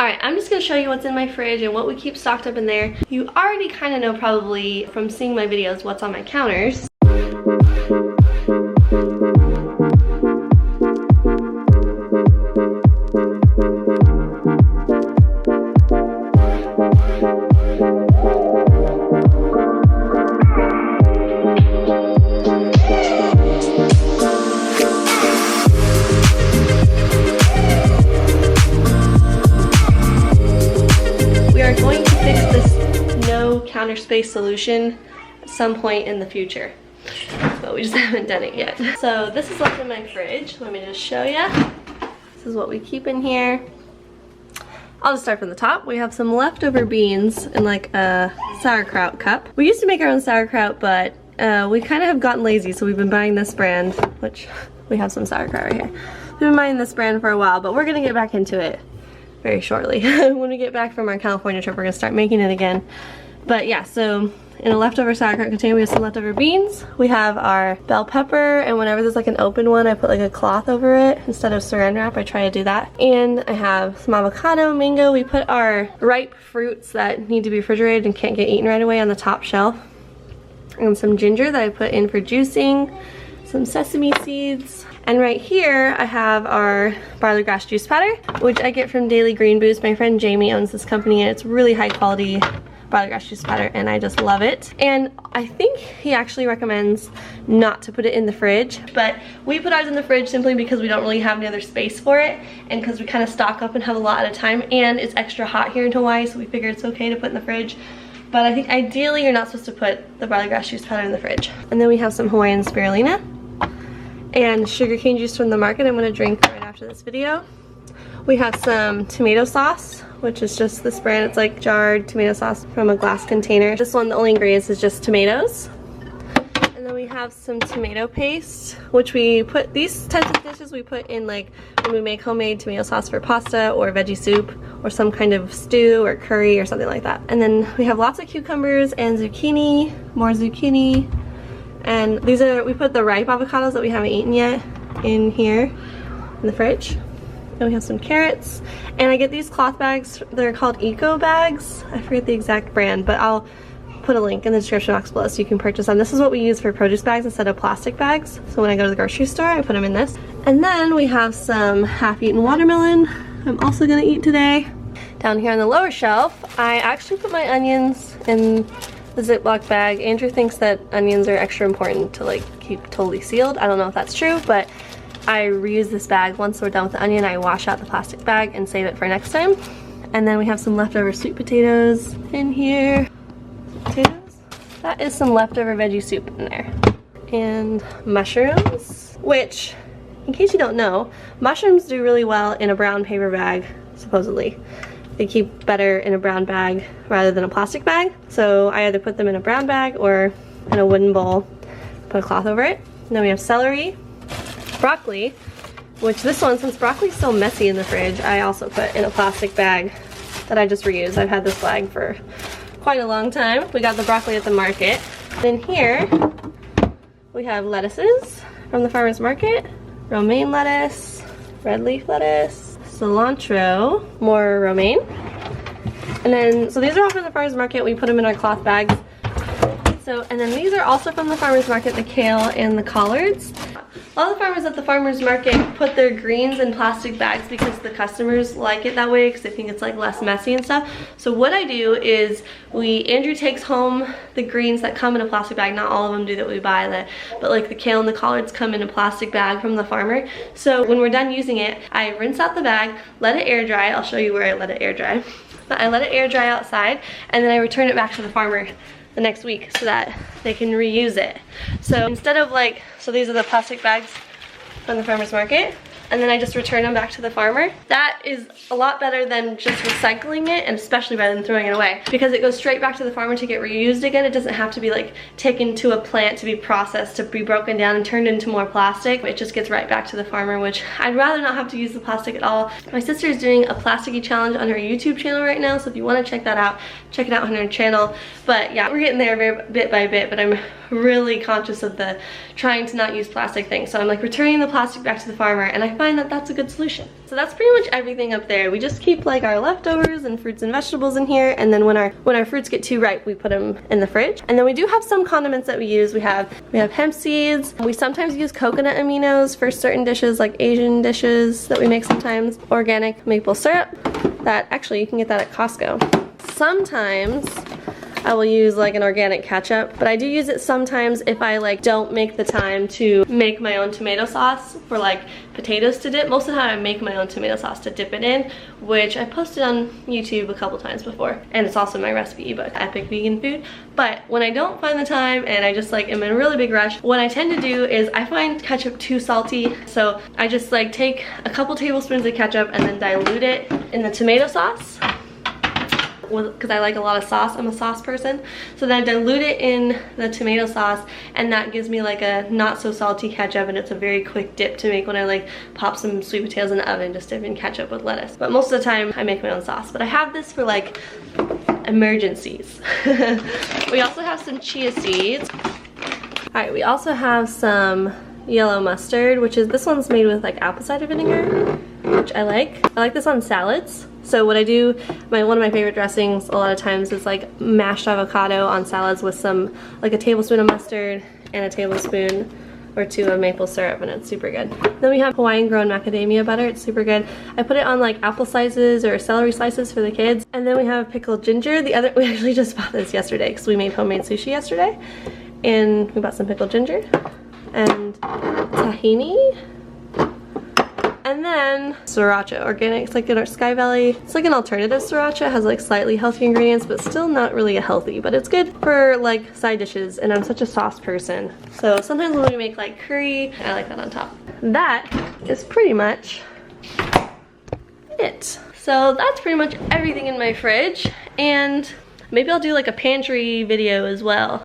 Alright, I'm just going to show you what's in my fridge and what we keep stocked up in there. You already kind of know probably from seeing my videos what's on my counters. Counter space solution at some point in the future, but we just haven't done it yet. So this is what's in my fridge. Let me just show you. This is what we keep in here. I'll just start from the top. We have some leftover beans in like a sauerkraut cup. We used to make our own sauerkraut, but we kind of have gotten lazy, so we've been buying this brand, which we have some sauerkraut right here. We've been buying this brand for a while, but we're gonna get back into it very shortly. When we get back from our California trip, we're gonna start making it again. But yeah, so in a leftover sauerkraut container, we have some leftover beans. We have our bell pepper, and whenever there's like an open one, I put like a cloth over it instead of saran wrap. I try to do that. And I have some avocado, mango. We put our ripe fruits that need to be refrigerated and can't get eaten right away on the top shelf. And some ginger that I put in for juicing. Some sesame seeds. And right here, I have our barley grass juice powder, which I get from Daily Green Boost. My friend Jamie owns this company, and it's really high quality barley grass juice powder, and I just love it. And I think he actually recommends not to put it in the fridge, but we put ours in the fridge simply because we don't really have any other space for it, and because we kind of stock up and have a lot at a time, and it's extra hot here in Hawaii, so we figured it's okay to put in the fridge. But I think ideally you're not supposed to put the barley grass juice powder in the fridge. And then we have some Hawaiian spirulina and sugarcane juice from the market I'm going to drink right after this video. We have some tomato sauce, which is just this brand. It's like jarred tomato sauce from a glass container. This one, the only ingredients is just tomatoes. And then we have some tomato paste, which we put, these types of dishes we put in like when we make homemade tomato sauce for pasta or veggie soup or some kind of stew or curry or something like that. And then we have lots of cucumbers and zucchini, more zucchini. And these are, we put the ripe avocados that we haven't eaten yet in here in the fridge. And we have some carrots, and I get these cloth bags. They're called eco bags. I forget the exact brand, but I'll put a link in the description box below so you can purchase them. This is what we use for produce bags instead of plastic bags. So when I go to the grocery store, I put them in this. And then we have some half-eaten watermelon I'm also gonna eat today. Down here on the lower shelf, I actually put my onions in the Ziploc bag. Andrew thinks that onions are extra important to like keep totally sealed. I don't know if that's true, but I reuse this bag. Once we're done with the onion, I wash out the plastic bag and save it for next time. And then we have some leftover sweet potatoes in here. Potatoes? That is some leftover veggie soup in there. And mushrooms, which, in case you don't know, mushrooms do really well in a brown paper bag, supposedly. They keep better in a brown bag rather than a plastic bag. So I either put them in a brown bag or in a wooden bowl, put a cloth over it. And then we have celery. Broccoli, which this one, since broccoli's so messy in the fridge, I also put in a plastic bag that I just reuse. I've had this bag for quite a long time. We got the broccoli at the market. Then here we have lettuces from the farmer's market, romaine lettuce, red leaf lettuce, cilantro, more romaine. And then, so these are all from the farmer's market. We put them in our cloth bags. So, and then these are also from the farmer's market, the kale and the collards. A lot of the farmers at the farmer's market put their greens in plastic bags because the customers like it that way because they think it's like less messy and stuff. So what I do is Andrew takes home the greens that come in a plastic bag. Not all of them do that we buy that, but like the kale and the collards come in a plastic bag from the farmer. So when we're done using it, I rinse out the bag, let it air dry. I'll show you where I let it air dry. But I let it air dry outside, and then I return it back to the farmer the next week so that they can reuse it. So instead of like, so these are the plastic bags from the farmer's market, and then I just return them back to the farmer. That is a lot better than just recycling it, and especially better than throwing it away, because it goes straight back to the farmer to get reused again. It doesn't have to be like taken to a plant to be processed, to be broken down and turned into more plastic. It just gets right back to the farmer, which I'd rather not have to use the plastic at all. My sister is doing a plasticky challenge on her YouTube channel right now, so if you want to check that out, check it out on her channel. But yeah, we're getting there bit by bit, but I'm really conscious of the trying to not use plastic things. So I'm like returning the plastic back to the farmer, and I find that that's a good solution. So that's pretty much everything up there. We just keep like our leftovers and fruits and vegetables in here, and then when our fruits get too ripe, we put them in the fridge. And then we do have some condiments that we use. We have hemp seeds. We sometimes use coconut aminos for certain dishes, like Asian dishes that we make sometimes. Organic maple syrup. That actually you can get that at Costco. Sometimes I will use like an organic ketchup, but I do use it sometimes if I like don't make the time to make my own tomato sauce for like potatoes to dip. Most of the time I make my own tomato sauce to dip it in, which I posted on YouTube a couple times before, and it's also in my recipe ebook, Epic Vegan Food. But when I don't find the time and I just like am in a really big rush, what I tend to do is I find ketchup too salty, so I just like take a couple tablespoons of ketchup and then dilute it in the tomato sauce, because I like a lot of sauce. I'm a sauce person. So then I dilute it in the tomato sauce, and that gives me like a not so salty ketchup, and it's a very quick dip to make when I like pop some sweet potatoes in the oven, just dip in ketchup with lettuce. But most of the time I make my own sauce, but I have this for like emergencies. We also have some chia seeds. All right, we also have some yellow mustard, which is, this one's made with like apple cider vinegar, which I like. I like this on salads. So what I do, one of my favorite dressings a lot of times is like mashed avocado on salads with some, like a tablespoon of mustard and a tablespoon or two of maple syrup, and it's super good. Then we have Hawaiian grown macadamia butter. It's super good. I put it on like apple slices or celery slices for the kids. And then we have pickled ginger. We actually just bought this yesterday because we made homemade sushi yesterday. And we bought some pickled ginger and tahini. And then sriracha, organic. It's like in our Sky Valley. It's like an alternative sriracha. It has like slightly healthy ingredients, but still not really healthy. But it's good for like side dishes, and I'm such a sauce person. So sometimes when we make like curry, I like that on top. That is pretty much it. So that's pretty much everything in my fridge, and maybe I'll do like a pantry video as well.